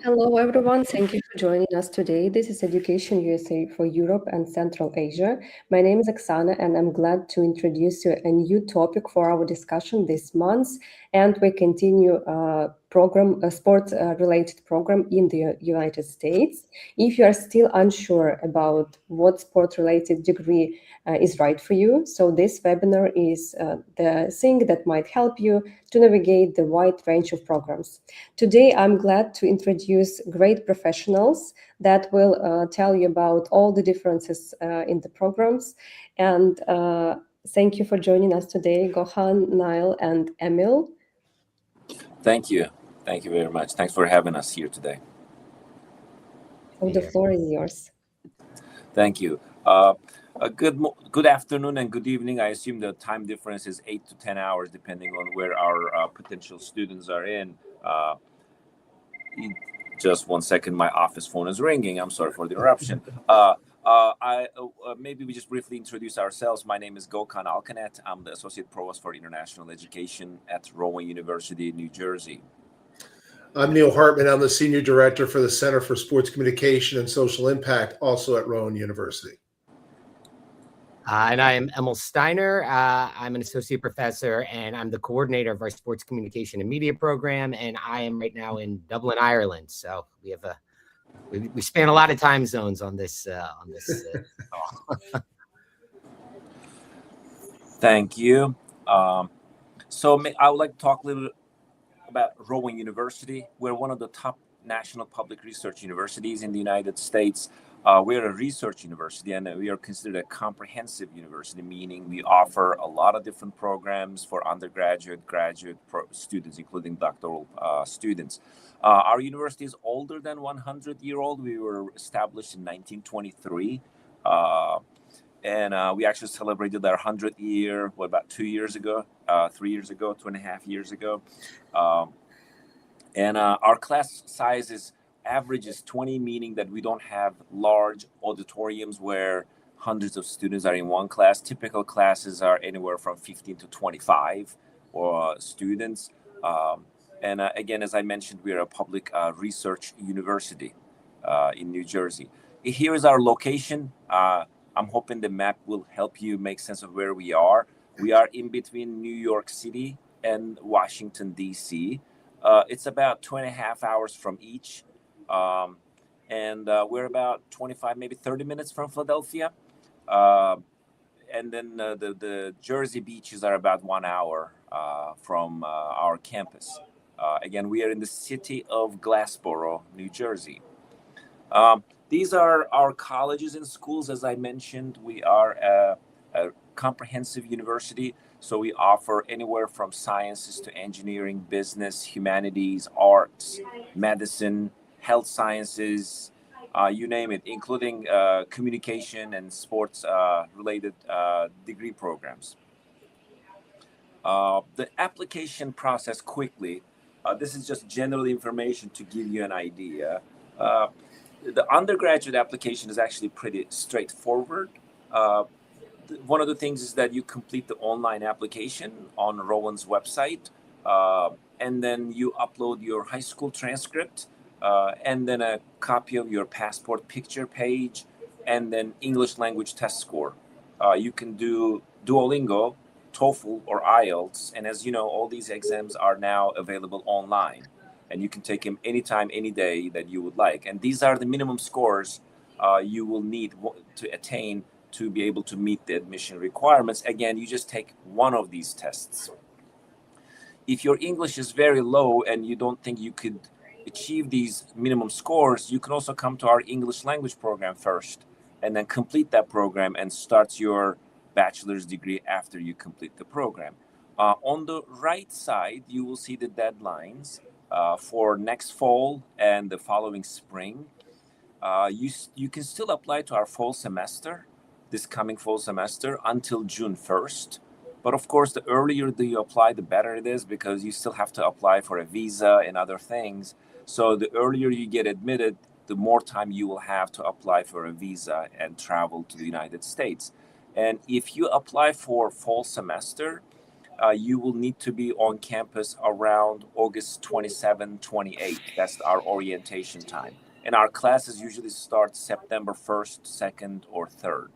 Hello, everyone. Thank you for joining us today. This is Education USA for Europe and Central Asia. My name is Oksana, and I'm glad to introduce you a new topic for our discussion this month. And we continue a sport-related program in the United States. If you are still unsure about what sport-related degree is right for you, so this webinar is the thing that might help you to navigate the wide range of programs. Today, I'm glad to introduce great professionals that will tell you about all the differences in the programs. And thank you for joining us today, Gokhan, Niall, and Emil. Thank you. Thank you very much. Thanks for having us here today. So the floor is yours. Thank you. Good afternoon and good evening. I assume the time difference is 8 to 10 hours, depending on where our potential students are in. Just 1 second, my office phone is ringing. I'm sorry for the interruption. Maybe we just briefly introduce ourselves. My name is Gokhan Alkanat. I'm the Associate Provost for International Education at Rowan University, New Jersey. I'm Neil Hartman. I'm the Senior Director for the Center for Sports Communication and Social Impact, also at Rowan University. And I am Emil Steiner. I'm an associate professor, and I'm the coordinator of our sports communication and media program. And I am right now in Dublin, Ireland. So we have we span a lot of time zones on this call. Thank you. So I would like to talk a little bit about Rowan University. We're one of the top national public research universities in the United States. We're a research university, and we are considered a comprehensive university, meaning we offer a lot of different programs for undergraduate, graduate students, including doctoral students. Our university is older than 100-year-old. We were established in 1923, and we actually celebrated our 100th year, about 2 years ago, 3 years ago, 2.5 years ago. And our class size average is 20, meaning that we don't have large auditoriums where hundreds of students are in one class. Typical classes are anywhere from 15 to 25 students. And again, as I mentioned, we are a public research university in New Jersey. Here is our location. I'm hoping the map will help you make sense of where we are. We are in between New York City and Washington, D.C. It's about 2.5 hours from each. And we're about 25, maybe 30 minutes from Philadelphia. And then the Jersey beaches are about 1 hour from our campus. Again, we are in the city of Glassboro, New Jersey. These are our colleges and schools. As I mentioned, we are a comprehensive university. So we offer anywhere from sciences to engineering, business, humanities, arts, medicine, health sciences, you name it, including communication and sports related degree programs. The application process quickly, this is just general information to give you an idea. The undergraduate application is actually pretty straightforward. One of the things is that you complete the online application on Rowan's website, and then you upload your high school transcript, and then a copy of your passport picture page, and then English language test score. You can do Duolingo, TOEFL, or IELTS, and as you know, all these exams are now available online, and you can take them anytime, any day that you would like. And these are the minimum scores you will need to attain to be able to meet the admission requirements. Again, you just take one of these tests. If your English is very low and you don't think you could achieve these minimum scores, you can also come to our English language program first and then complete that program and start your bachelor's degree after you complete the program. On the right side, you will see the deadlines for next fall and the following spring. You can still apply to our fall semester, this coming fall semester, until June 1st. But of course, the earlier that you apply, the better it is, because you still have to apply for a visa and other things. So the earlier you get admitted, the more time you will have to apply for a visa and travel to the United States. And if you apply for fall semester, you will need to be on campus around August 27, 28. That's our orientation time. And our classes usually start September 1st, 2nd, or 3rd.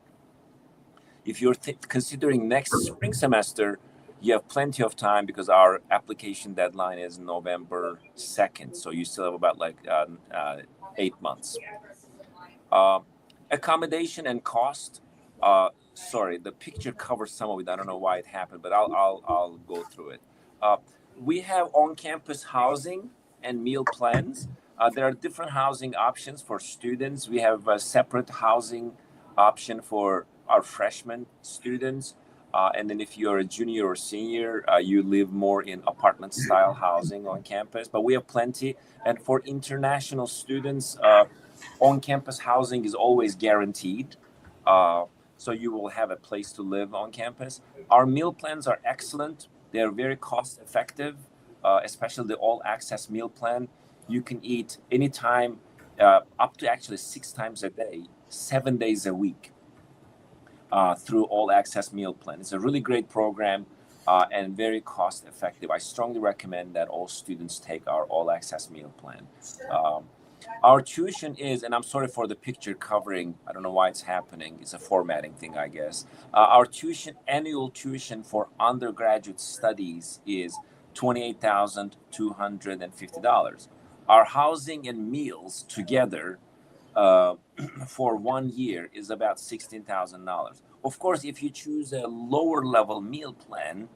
If you're considering next spring semester, you have plenty of time because our application deadline is November 2nd. So you still have about 8 months. Accommodation and cost. Sorry, the picture covers some of it. I don't know why it happened, but I'll go through it. We have on-campus housing and meal plans. There are different housing options for students. We have a separate housing option for our freshman students. And then if you're a junior or senior, you live more in apartment style housing on campus, but we have plenty. And for international students, on-campus housing is always guaranteed. So you will have a place to live on campus. Our meal plans are excellent. They are very cost effective, especially the all access meal plan. You can eat anytime, up to actually 6 times a day, 7 days a week, through all access meal plan. It's a really great program and very cost effective. I strongly recommend that all students take our all access meal plan. Our tuition is, and I'm sorry for the picture covering, I don't know why it's happening. It's a formatting thing, I guess. Our annual tuition for undergraduate studies is $28,250. Our housing and meals together for 1 year is about $16,000. Of course, if you choose a lower level meal plan,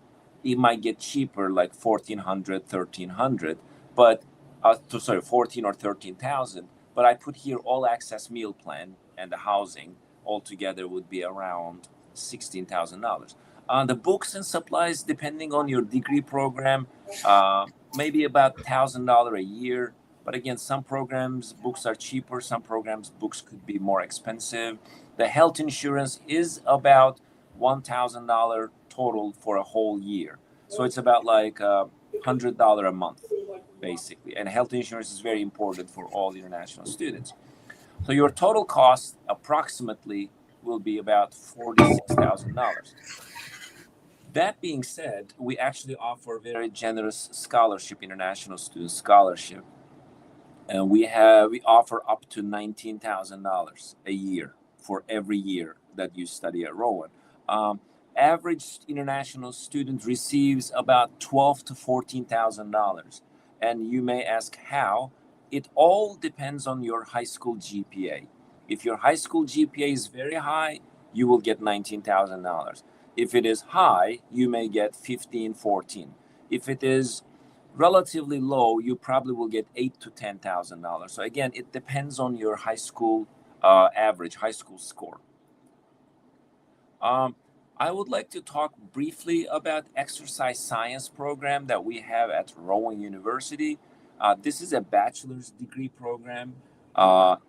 it might get cheaper, like $1,400, $1,300, but 14 or 13,000. But I put here all access meal plan and the housing altogether would be around $16,000. The books and supplies, depending on your degree program, maybe about $1,000 a year. But again, some programs books are cheaper. Some programs books could be more expensive. The health insurance is about $1,000 total for a whole year. So it's about like $100 a month, basically. And health insurance is very important for all international students. So your total cost approximately will be about $46,000. That being said, we actually offer very generous scholarship, international student scholarship. And we offer up to $19,000 a year for every year that you study at Rowan. Average international student receives about $12,000 to $14,000. And you may ask how. It all depends on your high school GPA. If your high school GPA is very high, you will get $19,000. If it is high, you may get 15, 14. If it is relatively low, you probably will get $8,000 to $10,000. So again, it depends on your high school average, high school score. I would like to talk briefly about exercise science program that we have at Rowan University. This is a bachelor's degree program.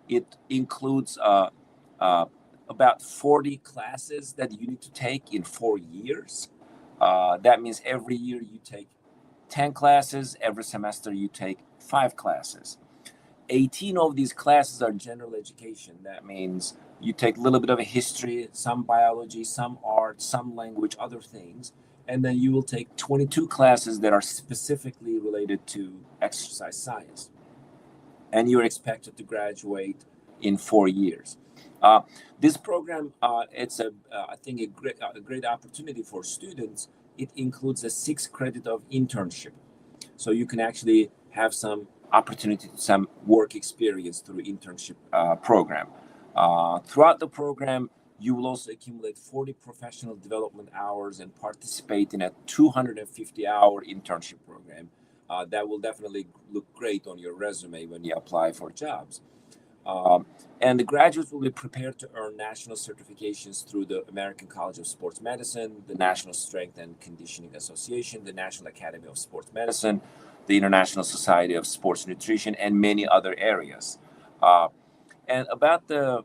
It includes about 40 classes that you need to take in 4 years. That means every year you take 10 classes, every semester you take 5 classes. 18 of these classes are general education. That means you take a little bit of a history, some biology, some art, some language, other things. And then you will take 22 classes that are specifically related to exercise science. And you're expected to graduate in 4 years. This program, it's I think a great opportunity for students. It includes a 6 credit of internship. So you can actually have some opportunity to some work experience through internship program. Throughout the program, you will also accumulate 40 professional development hours and participate in a 250-hour internship program. That will definitely look great on your resume when you apply for jobs. And the graduates will be prepared to earn national certifications through the American College of Sports Medicine, the National Strength and Conditioning Association, the National Academy of Sports Medicine, the International Society of Sports Nutrition, and many other areas. And about the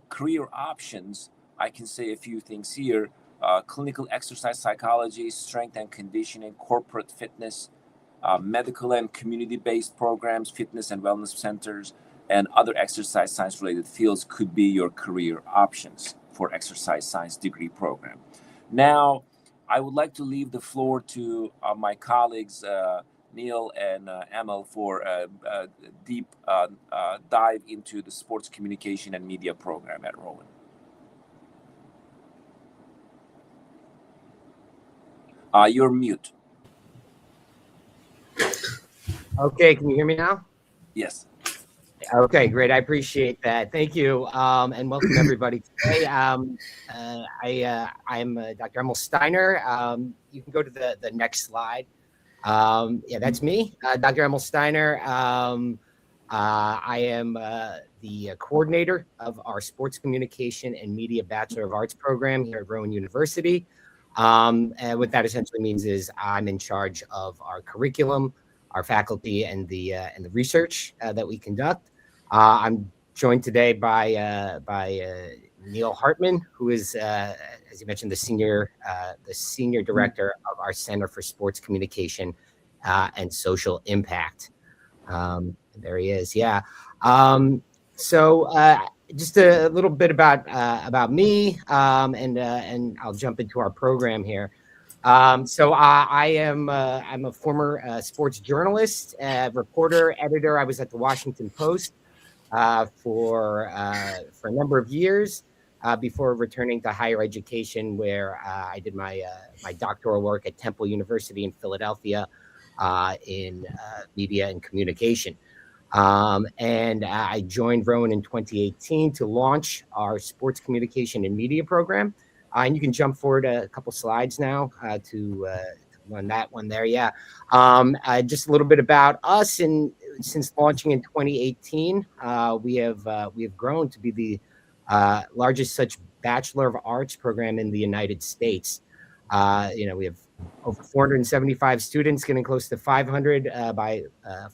career options, I can say a few things here. Clinical exercise psychology, strength and conditioning, corporate fitness, medical and community-based programs, fitness and wellness centers, and other exercise science-related fields could be your career options for exercise science degree program. Now, I would like to leave the floor to my colleagues, Neil and Emil, for a deep dive into the sports communication and media program at Rowan. You're mute. Okay, can you hear me now? Yes. Okay, great. I appreciate that. Thank you, and welcome everybody today. I'm Dr. Emil Steiner. You can go to the next slide. Yeah, that's me, Dr. Emil Steiner. I am the coordinator of our Sports Communication and Media Bachelor of Arts program here at Rowan University. And what that essentially means is I'm in charge of our curriculum, our faculty, and the research that we conduct. I'm joined today by Neil Hartman, who is, as you mentioned, the senior director of our Center for Sports Communication and Social Impact. There he is. Yeah. So just a little bit about me, and I'll jump into our program here. So I'm a former sports journalist, reporter, editor. I was at the Washington Post for a number of years before returning to higher education, where I did my doctoral work at Temple University in Philadelphia in media and communication. And I joined Rowan in 2018 to launch our sports communication and media program. And you can jump forward a couple slides now to run that one there. Yeah. Just a little bit about us. And since launching in 2018, we have grown to be the largest such Bachelor of Arts program in the United States. We have over 475 students, getting close to 500 by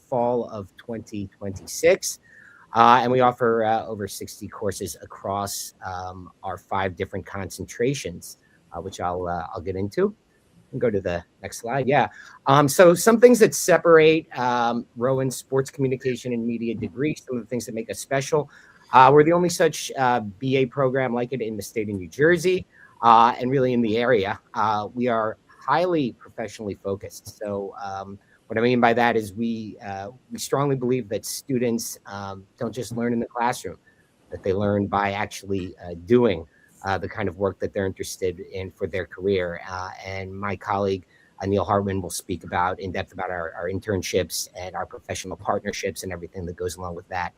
fall of 2026. And we offer over 60 courses across our 5 different concentrations, which I'll get into. And go to the next slide. Yeah. So some things that separate Rowan's sports communication and media degree, some of the things that make us special. We're the only such BA program like it in the state of New Jersey and really in the area. We are highly professionally focused. So what I mean by that is we strongly believe that students don't just learn in the classroom, that they learn by actually doing the kind of work that they're interested in for their career. And my colleague, Neil Hartman, will speak in depth about our internships and our professional partnerships and everything that goes along with that.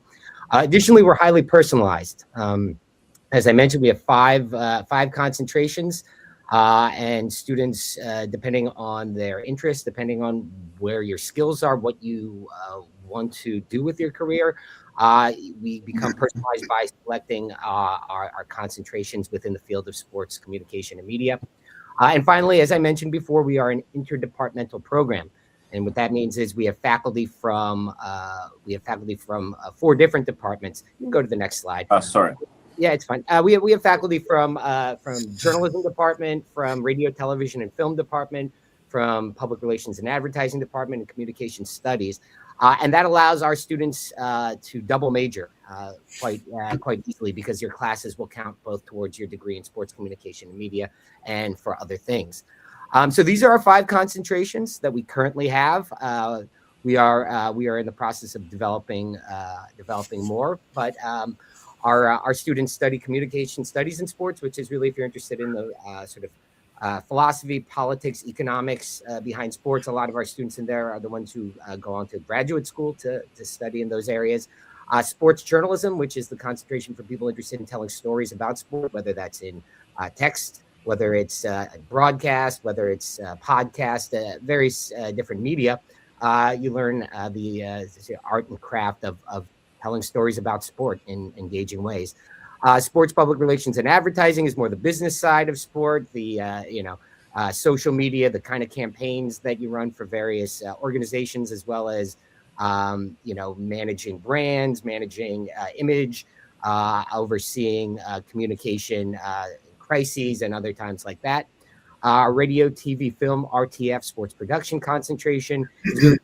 Additionally, we're highly personalized. As I mentioned, we have five concentrations, and students, depending on their interests, depending on where your skills are, what you want to do with your career, we become personalized by selecting our concentrations within the field of sports communication and media. And finally, as I mentioned before, we are an interdepartmental program. And what that means is we have faculty from 4 different departments. You can go to the next slide. Sorry. Yeah, it's fine. We have faculty from journalism department, from radio, television, and film department, from public relations and advertising department, and communication studies, and that allows our students to double major quite easily, because your classes will count both towards your degree in sports communication and media and for other things. So these are our 5 concentrations that we currently have. We are in the process of developing more, but our students study communication studies in sports, which is really, if you're interested in the sort of philosophy, politics, economics behind sports. A lot of our students in there are the ones who go on to graduate school to study in those areas. Sports journalism, which is the concentration for people interested in telling stories about sport, whether that's in text, whether it's broadcast, whether it's podcast, various different media. You learn the art and craft of telling stories about sport in engaging ways. Sports public relations and advertising is more the business side of sport, the social media, the kind of campaigns that you run for various organizations, as well as managing brands, managing image, overseeing communication crises and other times like that. Radio, TV, film, RTF, sports production concentration is really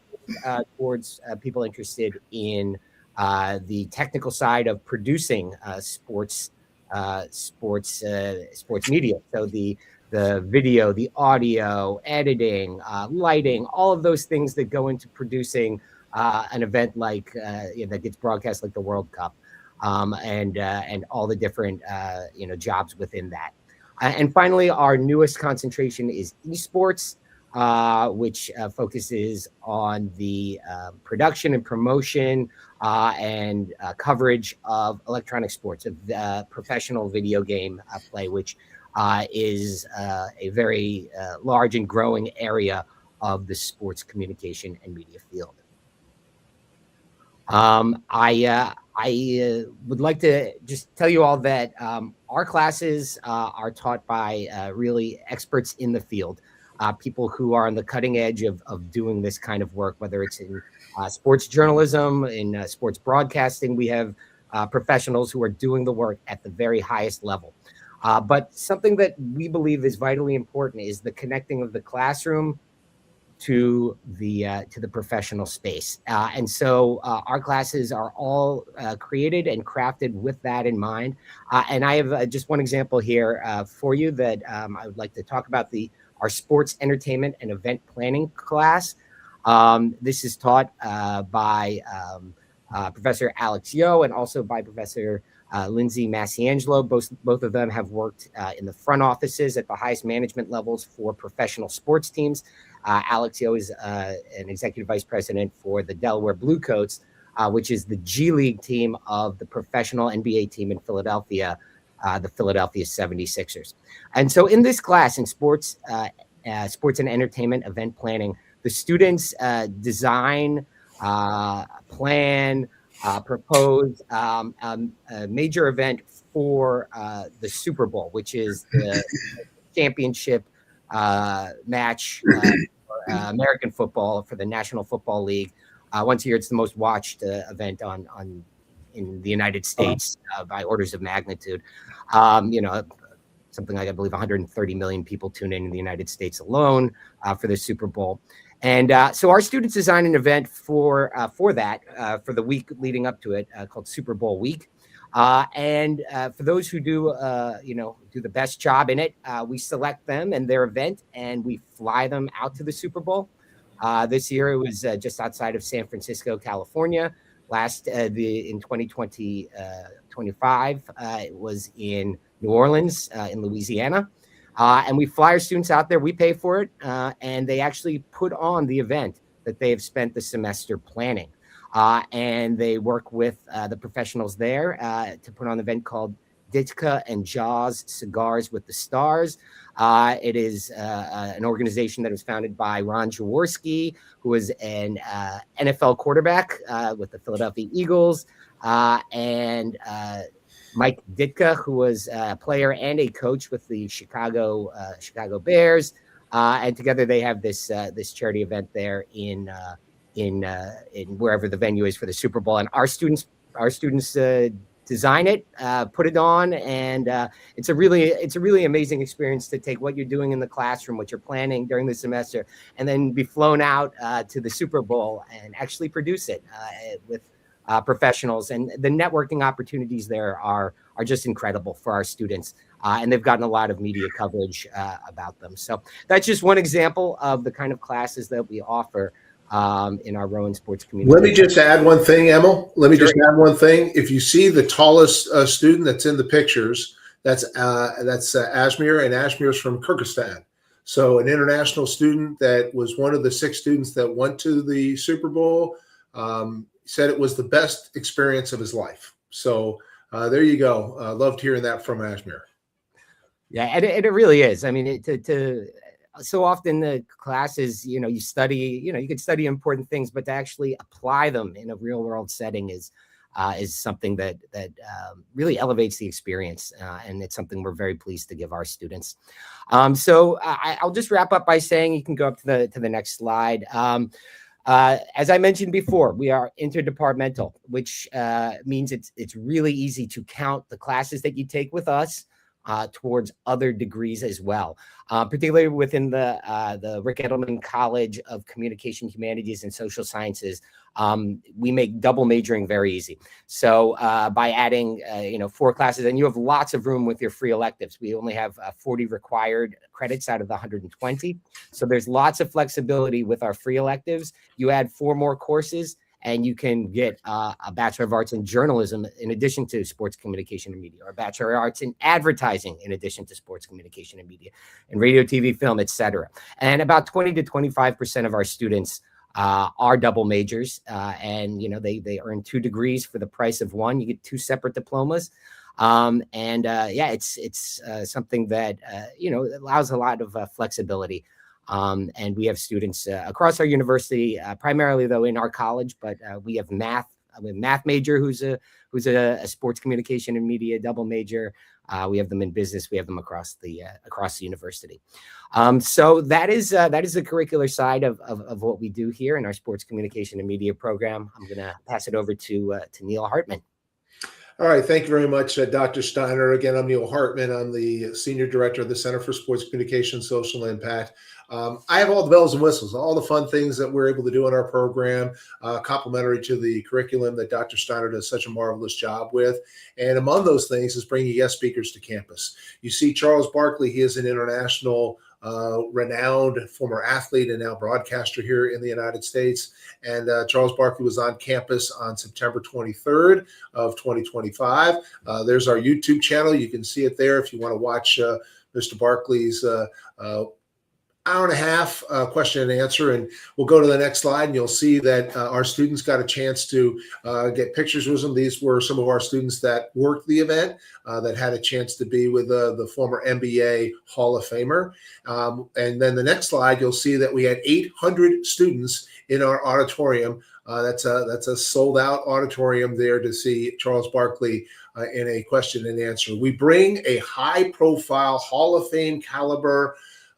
towards people interested in the technical side of producing sports media. So the the video, the audio, editing, lighting, all of those things that go into producing an event like that gets broadcast like the World Cup, and all the different jobs within that. And finally, our newest concentration is esports, which focuses on the production and promotion and coverage of electronic sports, of professional video game play, which is a very large and growing area of the sports communication and media field. I would like to just tell you all that our classes are taught by really experts in the field, people who are on the cutting edge of doing this kind of work, whether it's in sports journalism, in sports broadcasting. We have professionals who are doing the work at the very highest level. But something that we believe is vitally important is the connecting of the classroom to the professional space. And so our classes are all created and crafted with that in mind. And I have just one example here for you that I would like to talk about, our sports entertainment and event planning class. This is taught by Professor Alex Yo and also by Professor Lindsay Massiangelo. Both of them have worked in the front offices at the highest management levels for professional sports teams. Alex Yo is an executive vice president for the Delaware Bluecoats, which is the G League team of the professional NBA team in Philadelphia, the Philadelphia 76ers. And so in this class in sports and entertainment event planning, the students design, plan, propose a major event for the Super Bowl, which is the championship match for American football, for the National Football League. Once a year, it's the most watched event in the United States by orders of magnitude. Something like, I believe, 130 million people tune in the United States alone for the Super Bowl. And so our students design an event for that, for the week leading up to it, called Super Bowl week. And for those who do the best job in it, we select them and their event, and we fly them out to the Super Bowl. This year, it was just outside of San Francisco, California. In 2025, it was in New Orleans, in Louisiana. And we fly our students out there, we pay for it, and they actually put on the event that they have spent the semester planning. And they work with the professionals there to put on an event called Ditka and Jaws Cigars with the Stars. It is an organization that was founded by Ron Jaworski, who was an NFL quarterback with the Philadelphia Eagles, and Mike Ditka, who was a player and a coach with the Chicago Bears. And together they have this charity event there in wherever the venue is for the Super Bowl. And our students design it, put it on, and it's a really amazing experience to take what you're doing in the classroom, what you're planning during the semester, and then be flown out to the Super Bowl and actually produce it with professionals. And the networking opportunities there are just incredible for our students, and they've gotten a lot of media coverage about them. So that's just one example of the kind of classes that we offer in our Rowan Sports community. Let me just add one thing, Emil. Just add one thing. If you see the tallest student that's in the pictures, that's Ashmir, and Ashmir's from Kyrgyzstan. So an international student that was one of the 6 students that went to the Super Bowl, said it was the best experience of his life. So there you go. Loved hearing that from Ashmir. Yeah, and it really is. I mean, so often the classes, you study, you can study important things, but to actually apply them in a real world setting is something that really elevates the experience. And it's something we're very pleased to give our students. So I'll just wrap up by saying, you can go up to the next slide. As I mentioned before, we are interdepartmental, which means it's really easy to count the classes that you take with us towards other degrees as well, particularly within the Rick Edelman College of Communication, Humanities, and Social Sciences. We make double majoring very easy. So by adding, 4 classes, and you have lots of room with your free electives. We only have 40 required credits out of the 120. So there's lots of flexibility with our free electives. You add 4 more courses, and you can get a Bachelor of Arts in Journalism in addition to Sports Communication and Media, or a Bachelor of Arts in Advertising in addition to Sports Communication and Media, and Radio, TV, Film, etc. And about 20 to 25% of our students are double majors, and they earn 2 degrees for the price of 1. You get 2 separate diplomas. It's something that allows a lot of flexibility. And we have students across our university, primarily though in our college, but we have math. We have a math major who's a sports communication and media double major. We have them in business. We have them across the university. So that is the curricular side of what we do here in our sports communication and media program. I'm going to pass it over to Neil Hartman. All right. Thank you very much, Dr. Steiner. Again, I'm Neil Hartman. I'm the Senior Director of the Center for Sports Communication and Social Impact. I have all the bells and whistles, all the fun things that we're able to do in our program, complementary to the curriculum that Dr. Steiner does such a marvelous job with. And among those things is bringing guest speakers to campus. You see Charles Barkley. He is an international renowned former athlete and now broadcaster here in the United States. And Charles Barkley was on campus on September 23rd of 2025. There's our YouTube channel. You can see it there if you want to watch Mr. Barkley's hour and a half question and answer. And we'll go to the next slide, and you'll see that our students got a chance to get pictures with them. These were some of our students that worked the event, that had a chance to be with the former NBA Hall of Famer. And then the next slide, you'll see that we had 800 students in our auditorium. That's a sold out auditorium there to see Charles Barkley in a question and answer. We bring a high profile Hall of Fame caliber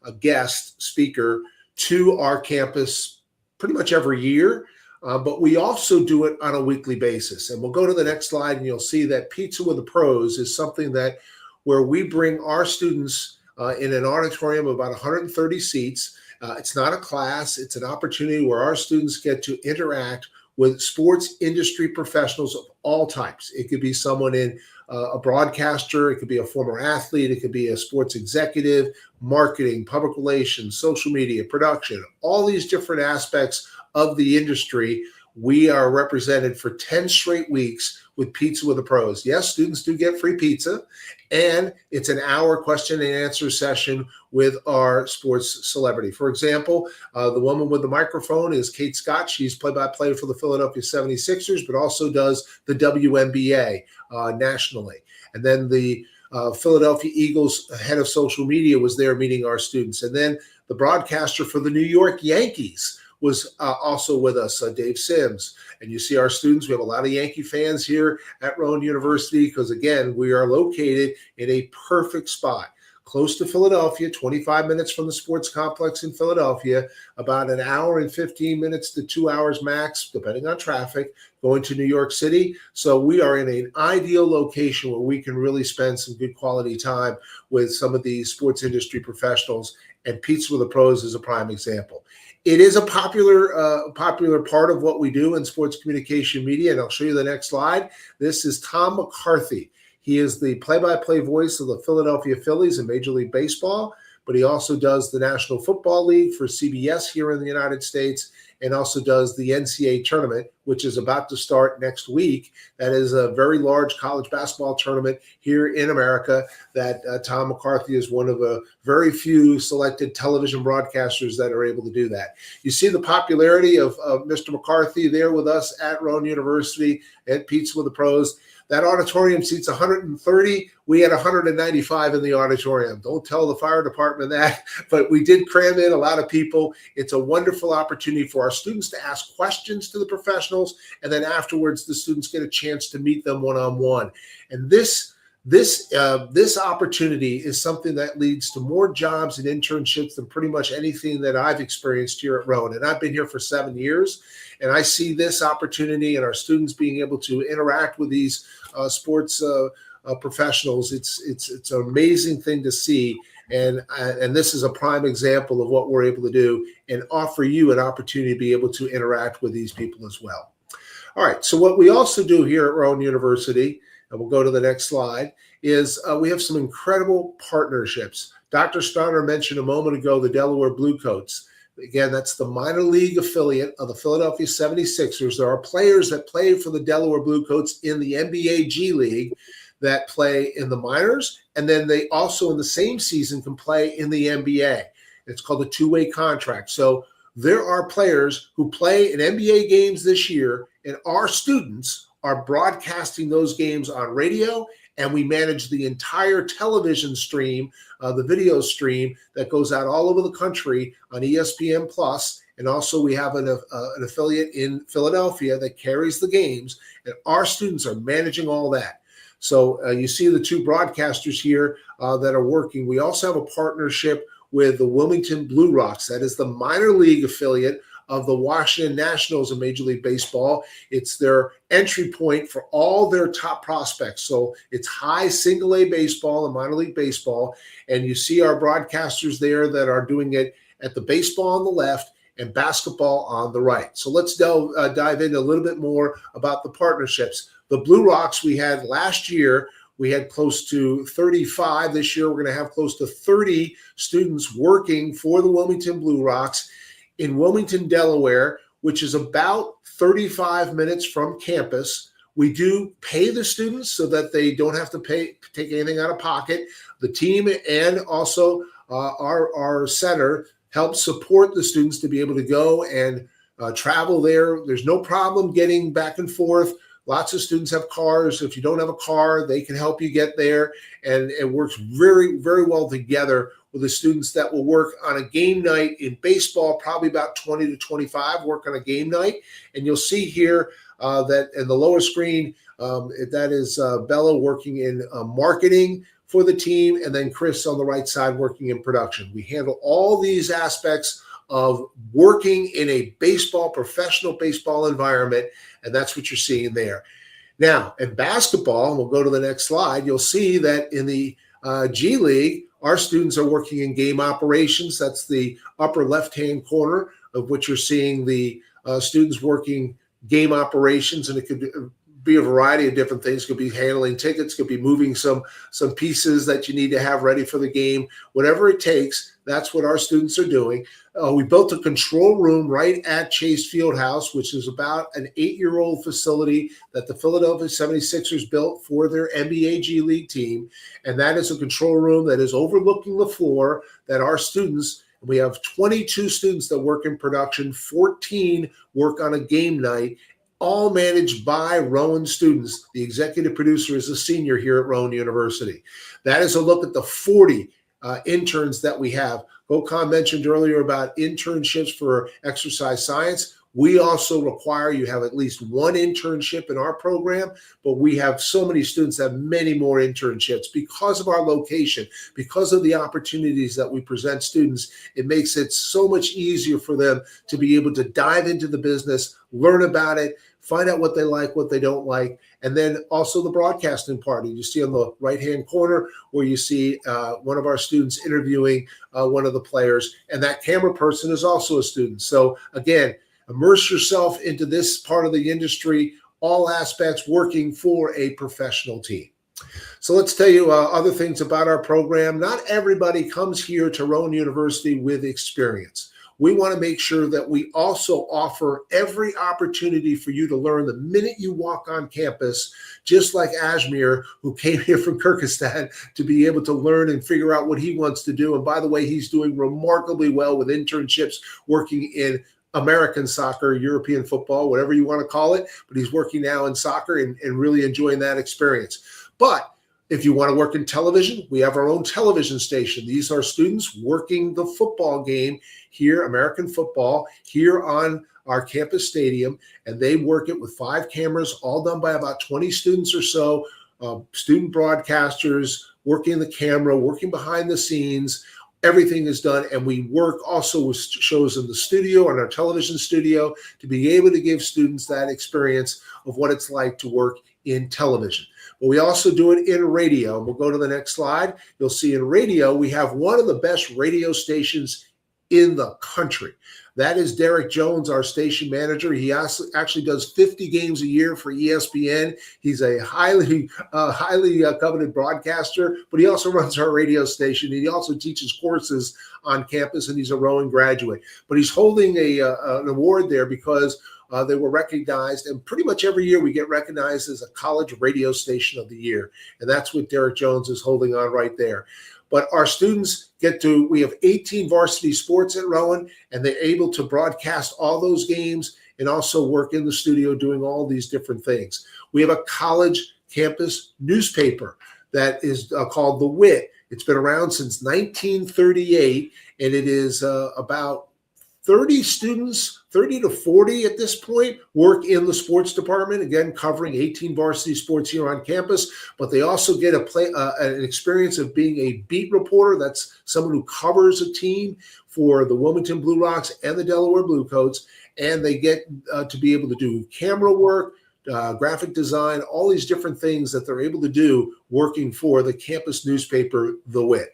a guest speaker to our campus pretty much every year, but we also do it on a weekly basis. And we'll go to the next slide, and you'll see that Pizza with the Pros is something that where we bring our students in an auditorium of about 130 seats. It's not a class. It's an opportunity where our students get to interact with sports industry professionals of all types. It could be someone in a broadcaster, it could be a former athlete, it could be a sports executive, marketing, public relations, social media, production, all these different aspects of the industry. We are represented for 10 straight weeks with Pizza with the Pros. Yes, students do get free pizza, and it's an hour question and answer session with our sports celebrity. For example, the woman with the microphone is Kate Scott. She's play-by-play for the Philadelphia 76ers, but also does the WNBA nationally. And then the Philadelphia Eagles head of social media was there meeting our students. And then the broadcaster for the New York Yankees was also with us, Dave Sims. And you see our students. We have a lot of Yankee fans here at Rowan University because, again, we are located in a perfect spot, close to Philadelphia, 25 minutes from the sports complex in Philadelphia, about an hour and 15 minutes to 2 hours max, depending on traffic, going to New York City. So we are in an ideal location where we can really spend some good quality time with some of these sports industry professionals, and Pizza with the Pros is a prime example. It is a popular part of what we do in sports communication media, and I'll show you the next slide. This is Tom McCarthy. He is the play-by-play voice of the Philadelphia Phillies in Major League Baseball, but he also does the National Football League for CBS here in the United States, and also does the NCAA tournament, which is about to start next week. That is a very large college basketball tournament here in America that Tom McCarthy is one of a very few selected television broadcasters that are able to do that. You see the popularity of Mr. McCarthy there with us at Rowan University at Pizza with the Pros. That auditorium seats 130. We had 195 in the auditorium. Don't tell the fire department that, but we did cram in a lot of people. It's a wonderful opportunity for our students to ask questions to the professionals, and then afterwards the students get a chance to meet them one-on-one. And this opportunity is something that leads to more jobs and internships than pretty much anything that I've experienced here at Rowan. And I've been here for 7 years, and I see this opportunity and our students being able to interact with these sports professionals. It's an amazing thing to see. And this is a prime example of what we're able to do and offer you an opportunity to be able to interact with these people as well. All right, so what we also do here at Rowan University, and we'll go to the next slide, is we have some incredible partnerships. Dr. Steiner mentioned a moment ago the Delaware Bluecoats. Again, that's the minor league affiliate of the Philadelphia 76ers. There are players that play for the Delaware Bluecoats in the NBA G League that play in the minors, and then they also in the same season can play in the NBA. It's called a two-way contract. So there are players who play in NBA games this year, and our students are broadcasting those games on radio, and we manage the entire television stream, the video stream that goes out all over the country on ESPN Plus. And also we have an affiliate in Philadelphia that carries the games, and our students are managing all that. So you see the two broadcasters here that are working. We also have a partnership with the Wilmington Blue Rocks. That is the minor league affiliate of the Washington Nationals of Major League Baseball. It's their entry point for all their top prospects. So it's high single-A baseball and minor league baseball. And you see our broadcasters there that are doing it at the baseball on the left and basketball on the right. So let's dive into a little bit more about the partnerships. The Blue Rocks we had last year, we had close to 35. This year, we're going to have close to 30 students working for the Wilmington Blue Rocks in Wilmington, Delaware, which is about 35 minutes from campus. We do pay the students so that they don't have to take anything out of pocket. The team and also our center helps support the students to be able to go and travel there. There's no problem getting back and forth. Lots of students have cars. If you don't have a car, they can help you get there. And it works very, very well together with the students that will work on a game night in baseball, probably about 20 to 25 work on a game night. And you'll see here that in the lower screen, that is Bella working in marketing for the team, and then Chris on the right side working in production. We handle all these aspects of working in a professional baseball environment, and that's what you're seeing there. Now, in basketball, and we'll go to the next slide, you'll see that in the G League, our students are working in game operations. That's the upper left-hand corner of which you're seeing the students working game operations, and it could be a variety of different things. It could be handling tickets, could be moving some pieces that you need to have ready for the game. Whatever it takes, that's what our students are doing. We built a control room right at Chase Fieldhouse, which is about an 8-year-old facility that the Philadelphia 76ers built for their NBA G League team. And that is a control room that is overlooking the floor that our students, we have 22 students that work in production, 14 work on a game night, all managed by Rowan students. The executive producer is a senior here at Rowan University. That is a look at the 40 interns that we have. Gokhan mentioned earlier about internships for exercise science. We also require you have at least one internship in our program, but we have so many students that have many more internships because of our location, because of the opportunities that we present students. It makes it so much easier for them to be able to dive into the business, learn about it, find out what they like, what they don't like, and then also the broadcasting part. You see on the right-hand corner where you see one of our students interviewing one of the players, and that camera person is also a student. So again, immerse yourself into this part of the industry, all aspects working for a professional team. So let's tell you other things about our program. Not everybody comes here to Rowan University with experience. We want to make sure that we also offer every opportunity for you to learn the minute you walk on campus, just like Ashmir, who came here from Kyrgyzstan to be able to learn and figure out what he wants to do. And by the way, he's doing remarkably well with internships working in American soccer, European football, whatever you want to call it. But he's working now in soccer and really enjoying that experience. But if you want to work in television, we have our own television station. These are students working the football game here, American football, here on our campus stadium, and they work it with 5 cameras, all done by about 20 students or so, student broadcasters, working the camera, working behind the scenes. Everything is done, and we work also with shows in the studio, on our television studio, to be able to give students that experience of what it's like to work in television. but we also do it in radio. And we'll go to the next slide. You'll see in radio, we have one of the best radio stations in the country. That is Derek Jones, our station manager. He actually does 50 games a year for ESPN. He's a highly coveted broadcaster, but he also runs our radio station. He also teaches courses on campus, and he's a Rowan graduate. But he's holding an award there because they were recognized, and pretty much every year we get recognized as a college radio station of the year. And that's what Derek Jones is holding on right there. But our students we have 18 varsity sports at Rowan, and they're able to broadcast all those games and also work in the studio doing all these different things. We have a college campus newspaper that is called The Wit. It's been around since 1938, and it is about 30 students, 30 to 40 at this point, work in the sports department, again, covering 18 varsity sports here on campus, but they also get an experience of being a beat reporter. That's someone who covers a team for the Wilmington Blue Rocks and the Delaware Bluecoats, and they get to be able to do camera work, graphic design, all these different things that they're able to do working for the campus newspaper, The Wit.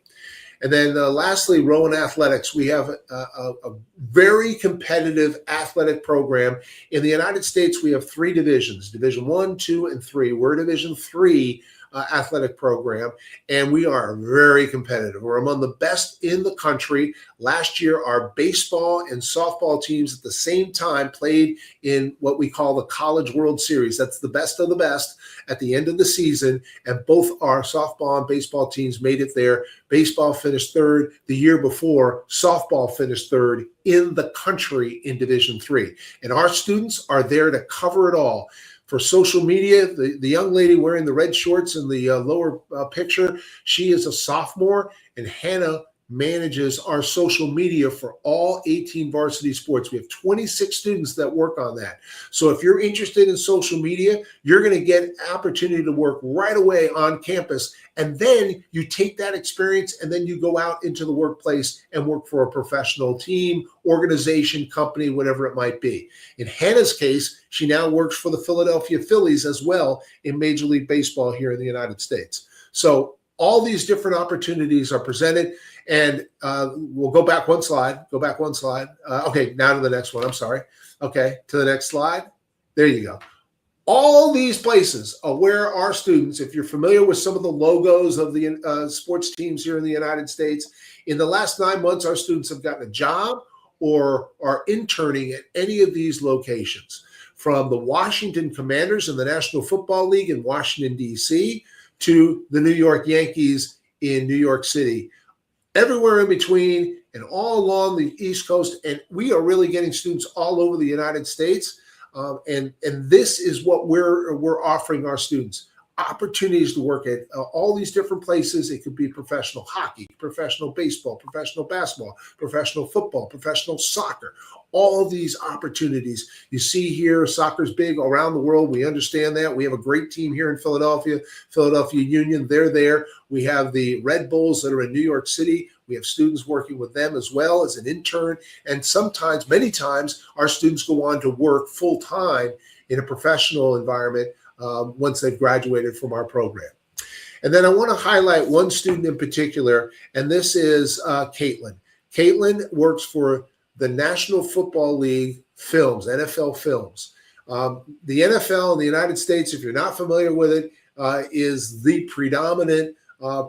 And then lastly, Rowan Athletics. We have a very competitive athletic program. In the United States, we have 3 divisions, Division 1, 2, and 3. We're Division 3 athletic program, and we are very competitive. We're among the best in the country. Last year, our baseball and softball teams at the same time played in what we call the College World Series. That's the best of the best at the end of the season, and both our softball and baseball teams made it there. Baseball finished 3rd. The year before, softball finished 3rd in the country in Division 3. And our students are there to cover it all. For social media, the young lady wearing the red shorts in the lower picture, she is a sophomore, and Hannah manages our social media for all 18 varsity sports. We have 26 students that work on that. So if you're interested in social media, you're going to get opportunity to work right away on campus. And then you take that experience and then you go out into the workplace and work for a professional team, organization, company, whatever it might be. In Hannah's case, she now works for the Philadelphia Phillies as well in Major League Baseball here in the United States. So all these different opportunities are presented. And we'll go back one slide. Okay, now to the next one. I'm sorry. Okay, to the next slide. There you go. All these places are where our students, if you're familiar with some of the logos of the sports teams here in the United States, in the last 9 months, our students have gotten a job or are interning at any of these locations, from the Washington Commanders in the National Football League in Washington, D.C., to the New York Yankees in New York City. Everywhere in between and all along the East Coast. And we are really getting students all over the United States. And this is what we're offering our students. Opportunities to work at all these different places. It could be professional hockey, professional baseball, professional basketball, professional football, professional soccer. All these opportunities. You see here, soccer's big around the world. We understand that. We have a great team here in Philadelphia, Philadelphia Union. They're there. We have the Red Bulls that are in New York City. We have students working with them as well as an intern. And sometimes, many times, our students go on to work full-time in a professional environment once they've graduated from our program. And then I want to highlight one student in particular, and this is Caitlin. Caitlin works for the National Football League Films, NFL Films. The NFL in the United States, if you're not familiar with it, is the predominant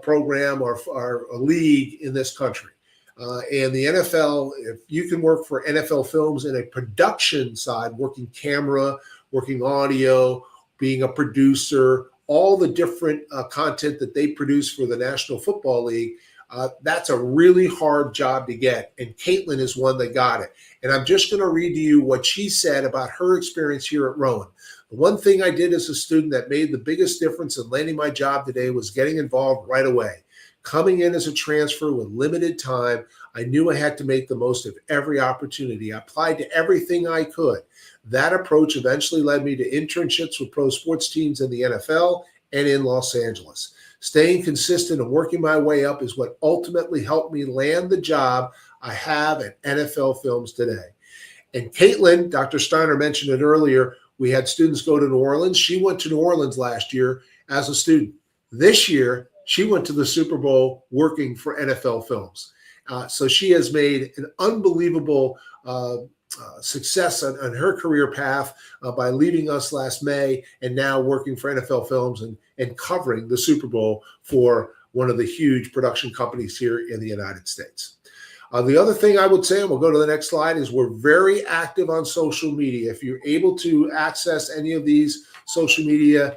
program or league in this country. And the NFL, if you can work for NFL Films in a production side, working camera, working audio, being a producer, all the different content that they produce for the National Football League, that's a really hard job to get. And Caitlin is one that got it. And I'm just going to read to you what she said about her experience here at Rowan. The one thing I did as a student that made the biggest difference in landing my job today was getting involved right away. Coming in as a transfer with limited time, I knew I had to make the most of every opportunity. I applied to everything I could. That approach eventually led me to internships with pro sports teams in the NFL and in Los Angeles. Staying consistent and working my way up is what ultimately helped me land the job I have at NFL Films today. And Caitlin, Dr. Steiner mentioned it earlier, we had students go to New Orleans. She went to New Orleans last year as a student. This year, she went to the Super Bowl working for NFL Films. So she has made an unbelievable success on her career path by leaving us last May and now working for NFL Films and covering the Super Bowl for one of the huge production companies here in the United States. The other thing I would say, and we'll go to the next slide, is we're very active on social media. If you're able to access any of these social media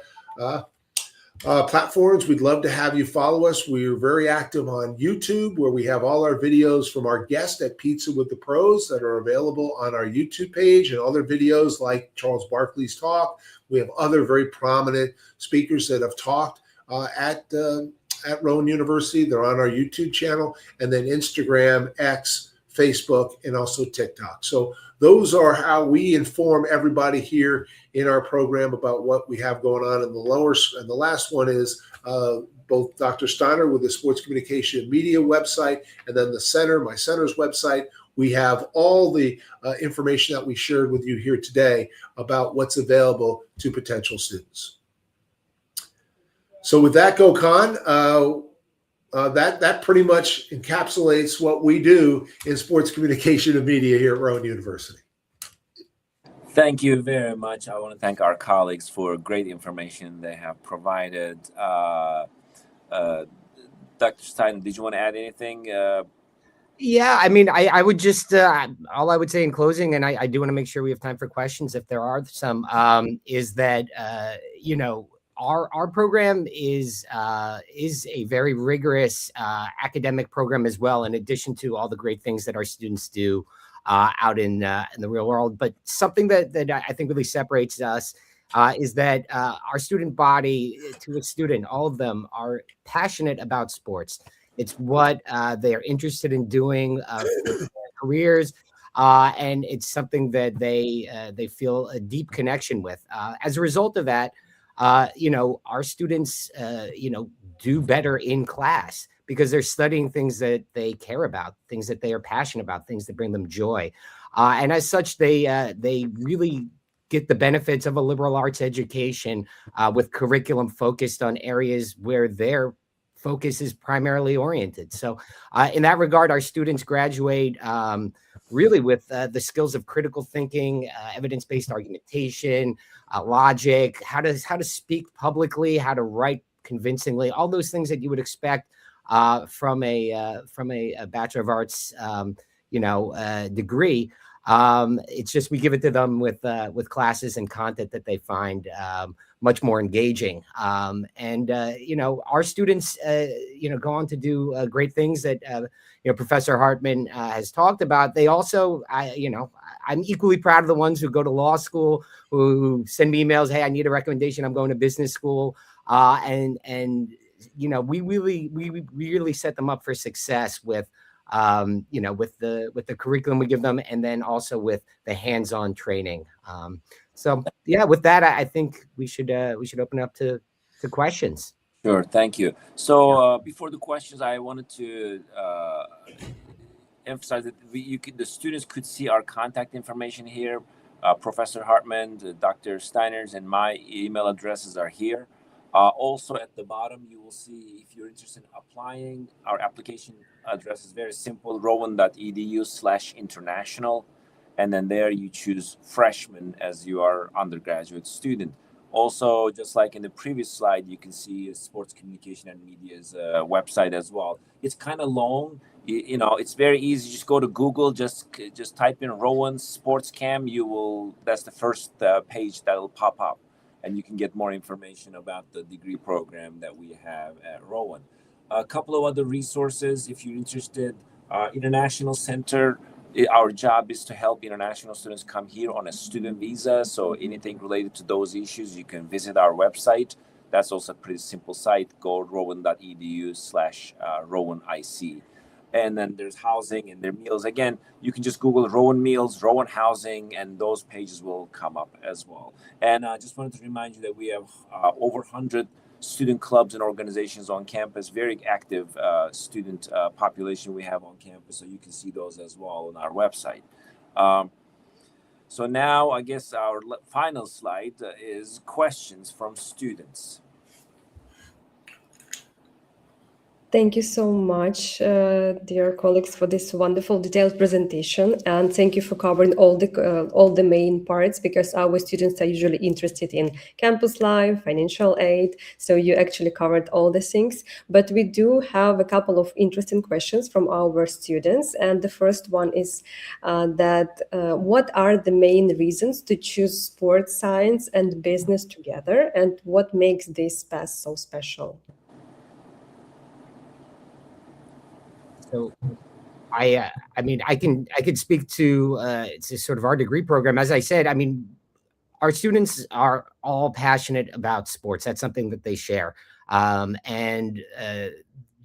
platforms, we'd love to have you follow us. We're very active on YouTube, where we have all our videos from our guest at Pizza with the Pros that are available on our YouTube page, and other videos like Charles Barkley's talk. We have other very prominent speakers that have talked at Rowan University. They're on our YouTube channel, and then Instagram, X, Facebook, and also TikTok. So those are how we inform everybody here in our program about what we have going on. And the last one is both Dr. Steiner with the Sports Communication and Media website, and then the center, my center's website. We have all the information that we shared with you here today about what's available to potential students. So with that, Gokhan, that pretty much encapsulates what we do in sports communication and media here at Rowan University. Thank you very much. I want to thank our colleagues for great information they have provided. Dr. Stein, did you want to add anything? Yeah, I mean, I would just, all I would say in closing, and I do want to make sure we have time for questions if there are some, is that, you know, our program is a very rigorous academic program as well, in addition to all the great things that our students do out in the real world. But something that I think really separates us is that our student body, to a student, all of them are passionate about sports. It's what they are interested in doing for their careers. And it's something that they feel a deep connection with. As a result of that, you know, our students, you know, do better in class because they're studying things that they care about, things that they are passionate about, things that bring them joy. And as such, they really get the benefits of a liberal arts education with curriculum focused on areas where their focus is primarily oriented. So in that regard, our students graduate really with the skills of critical thinking, evidence-based argumentation, logic, how to speak publicly, how to write convincingly, all those things that you would expect from a Bachelor of Arts, you know, degree. It's just we give it to them with classes and content that they find much more engaging. And you know, our students, you know, go on to do great things that you know, Professor Hartman has talked about. They also, you know, I'm equally proud of the ones who go to law school, who send me emails, hey, I need a recommendation, I'm going to business school, and you know, we really set them up for success with you know, with the curriculum we give them, and then also with the hands-on training. So yeah, with that, I think we should open up to questions. Sure, thank you. So before the questions, I wanted to emphasize that the students could see our contact information here. Professor Hartman, Dr. Steiner's, and my email addresses are here. Also at the bottom, you will see if you're interested in applying, our application address is very simple, rowan.edu/international. And then there you choose freshman as you are undergraduate student. Also, just like in the previous slide, you can see Sports Communication and Media's website as well. It's kind of long. You know, it's very easy. Just go to Google, just type in Rowan Sports Cam. That's the first page that will pop up. And you can get more information about the degree program that we have at Rowan. A couple of other resources, if you're interested, International Center. Our job is to help international students come here on a student visa. So anything related to those issues, you can visit our website. That's also a pretty simple site. Go rowan.edu/RowanIC. And then there's housing and their meals. Again, you can just Google Rowan Meals, Rowan Housing, and those pages will come up as well. And I just wanted to remind you that we have over 100 student clubs and organizations on campus, very active student population we have on campus. So you can see those as well on our website. So now I guess our final slide is questions from students. Thank you so much, dear colleagues, for this wonderful detailed presentation, and thank you for covering all the main parts, because our students are usually interested in campus life, financial aid. So you actually covered all the things. But we do have a couple of interesting questions from our students, and the first one is what are the main reasons to choose sports science and business together, and what makes this path so special? So I mean, I could speak to it's just sort of our degree program. As I said, I mean, our students are all passionate about sports. That's something that they share. And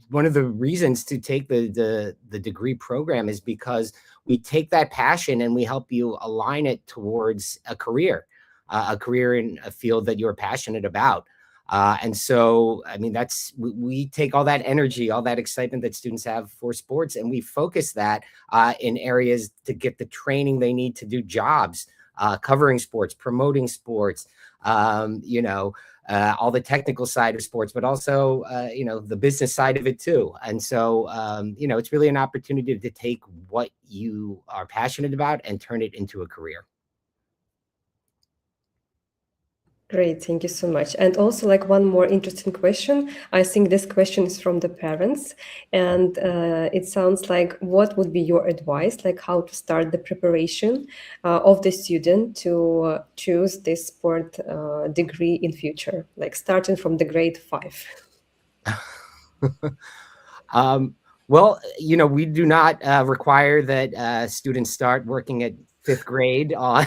one of the reasons to take the degree program is because we take that passion and we help you align it towards a career in a field that you're passionate about. And so, I mean, we take all that energy, all that excitement that students have for sports, and we focus that in areas to get the training they need to do jobs, covering sports, promoting sports, all the technical side of sports, but also, the business side of it too. And so, it's really an opportunity to take what you are passionate about and turn it into a career. Great, thank you so much. And also, like, one more interesting question. I think this question is from the parents, and it sounds like, what would be your advice, like how to start the preparation of the student to choose this sport degree in future, like starting from the grade 5? Well, we do not require that students start working at 5th grade on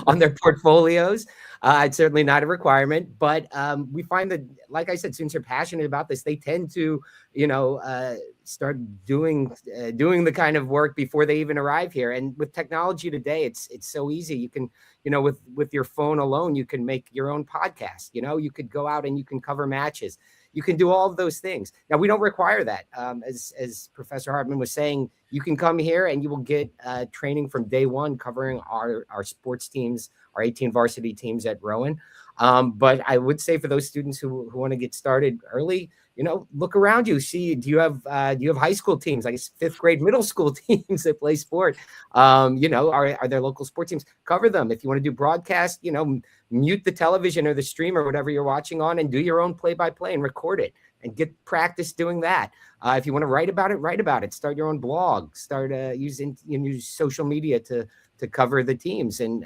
on their portfolios. It's certainly not a requirement, but we find that, like I said, students are passionate about this. They tend to, start doing the kind of work before they even arrive here. And with technology today, it's so easy. You can, with your phone alone, you can make your own podcast. You could go out and you can cover matches. You can do all of those things. Now, we don't require that. As Professor Hartman was saying, you can come here and you will get training from day one covering our sports teams, our 18 varsity teams at Rowan. But I would say for those students who want to get started early, look around you. See, do you have high school teams, like 5th grade, middle school teams that play sport? Are there local sports teams? Cover them. If you want to do broadcast, mute the television or the stream or whatever you're watching on and do your own play-by-play and record it and get practice doing that. If you want to write about it. Start your own blog. Start using social media to cover the teams. And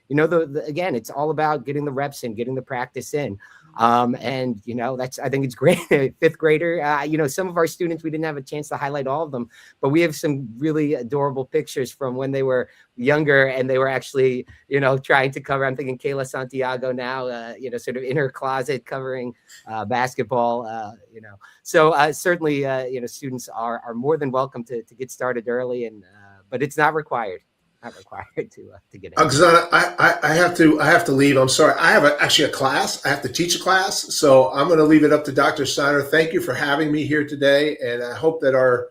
again, it's all about getting the reps in, getting the practice in. And I think it's great. 5th grader, some of our students, we didn't have a chance to highlight all of them, but we have some really adorable pictures from when they were younger and they were actually, trying to cover. I'm thinking Kayla Santiago now, sort of in her closet covering basketball, So certainly, students are more than welcome to get started early, and but it's not required. Not required to get in. Oksana, I have to leave. I'm sorry. I have actually a class. I have to teach a class, so I'm going to leave it up to Dr. Steiner. Thank you for having me here today, and I hope that our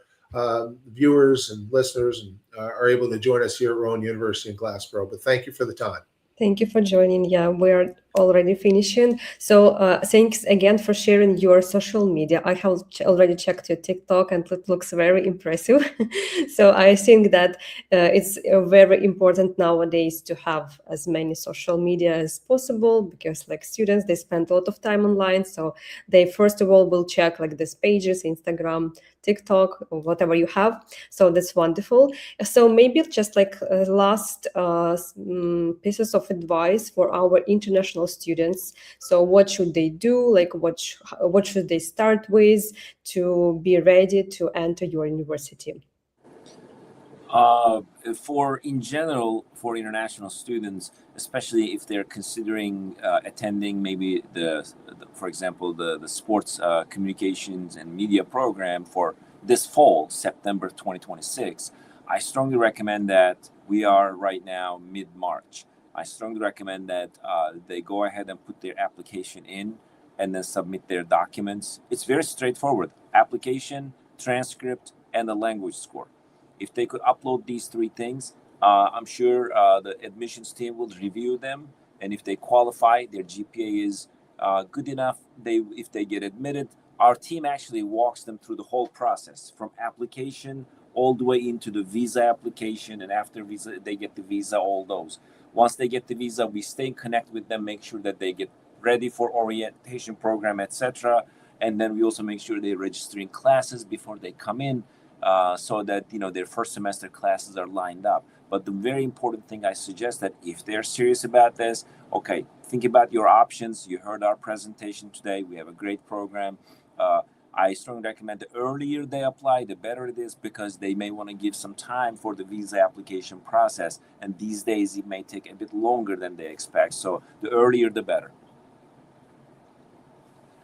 viewers and listeners are able to join us here at Rowan University in Glassboro. But thank you for the time. Thank you for joining. Yeah, we're already finishing. So thanks again for sharing your social media. I have already checked your TikTok and it looks very impressive. So I think that it's very important nowadays to have as many social media as possible, because like students, they spend a lot of time online. So they first of all will check like these pages, Instagram, TikTok, or whatever you have. So that's wonderful. So maybe just like last pieces of advice for our international students. So what should they do? Like what should they start with to be ready to enter your university? For international students, especially if they're considering attending maybe for example, the sports communications and media program for this fall, September 2026, I strongly recommend that we are right now mid-March. I strongly recommend that they go ahead and put their application in and then submit their documents. It's very straightforward: application, transcript, and the language score. If they could upload these 3 things, I'm sure the admissions team will review them. And if they qualify, their GPA is good enough, if they get admitted, our team actually walks them through the whole process, from application all the way into the visa application, and after visa, they get the visa, all those. Once they get the visa, we stay in connect with them, make sure that they get ready for orientation program, etc. And then we also make sure they register in classes before they come in, so that, you know, their first semester classes are lined up. But the very important thing I suggest that if they're serious about this, okay, think about your options. You heard our presentation today. We have a great program. I strongly recommend the earlier they apply, the better it is, because they may want to give some time for the visa application process. And these days it may take a bit longer than they expect. So the earlier, the better.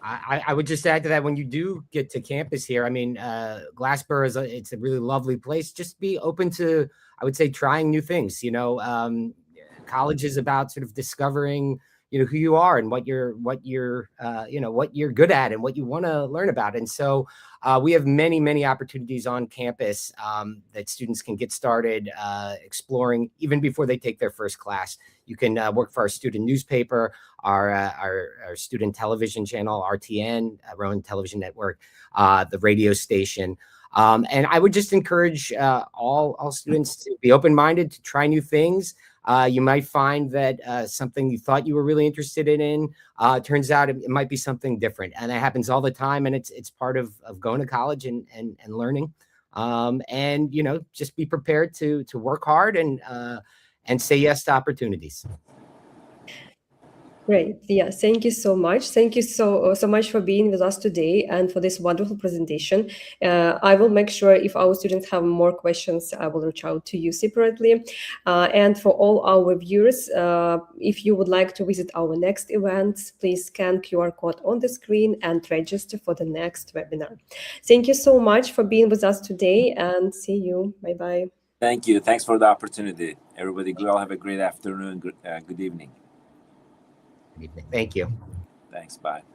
I would just add to that, when you do get to campus here, I mean, Glassboro it's a really lovely place. Just be open to, I would say, trying new things. You know, college is about sort of discovering, you know, who you are and what you're you know, what you're good at and what you want to learn about. And so we have many opportunities on campus that students can get started exploring even before they take their first class. You can work for our student newspaper, our student television channel, RTN, Rowan Television Network, the radio station. And I would just encourage all students to be open-minded, to try new things. You might find that something you thought you were really interested in turns out it might be something different. And that happens all the time. And it's part of going to college and learning. And, you know, just be prepared to work hard and say yes to opportunities. Great. Yeah, thank you so much. Thank you so much for being with us today and for this wonderful presentation. I will make sure if our students have more questions, I will reach out to you separately. And for all our viewers, if you would like to visit our next events, please scan QR code on the screen and register for the next webinar. Thank you so much for being with us today, and see you. Bye-bye. Thank you. Thanks for the opportunity. Everybody, all have a great afternoon. Good evening. Thank you. Thanks. Bye.